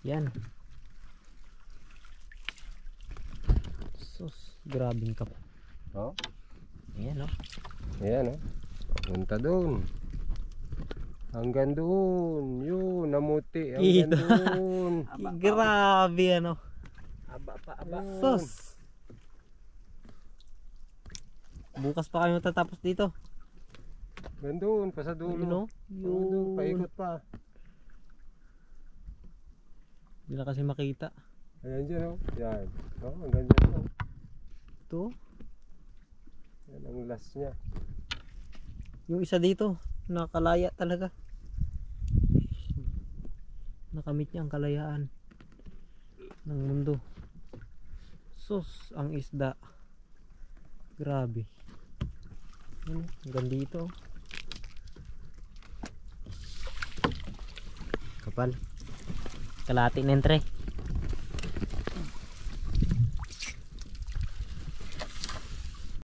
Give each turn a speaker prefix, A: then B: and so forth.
A: Yan. Sus, grabing kap.
B: Oh.
A: Ayan, oh.
B: Ayan, oh. Punta doon. Hanggang doon. Yun, namuti. Hanggang doon.
A: Grabe, ano.
C: Aba pa, aba.
A: Sus. Bukas pa kayo matatapos dito.
B: Hanggang doon, pa sa dulo.
A: Yun, oh.
B: Hanggang doon,
A: Yun.
B: paikot pa.
A: Hindi na kasi makita.
B: Ayan dyan, oh. Yan. Oh, hanggang dyan, oh.
A: Ito.
B: Yan ang last niya.
A: Yung isa dito. Nakalaya talaga. Nakamit niya ang kalayaan ng mundo. Sus, ang isda. Grabe. Ano, hanggang dito. Kapal. Kalahati na entre.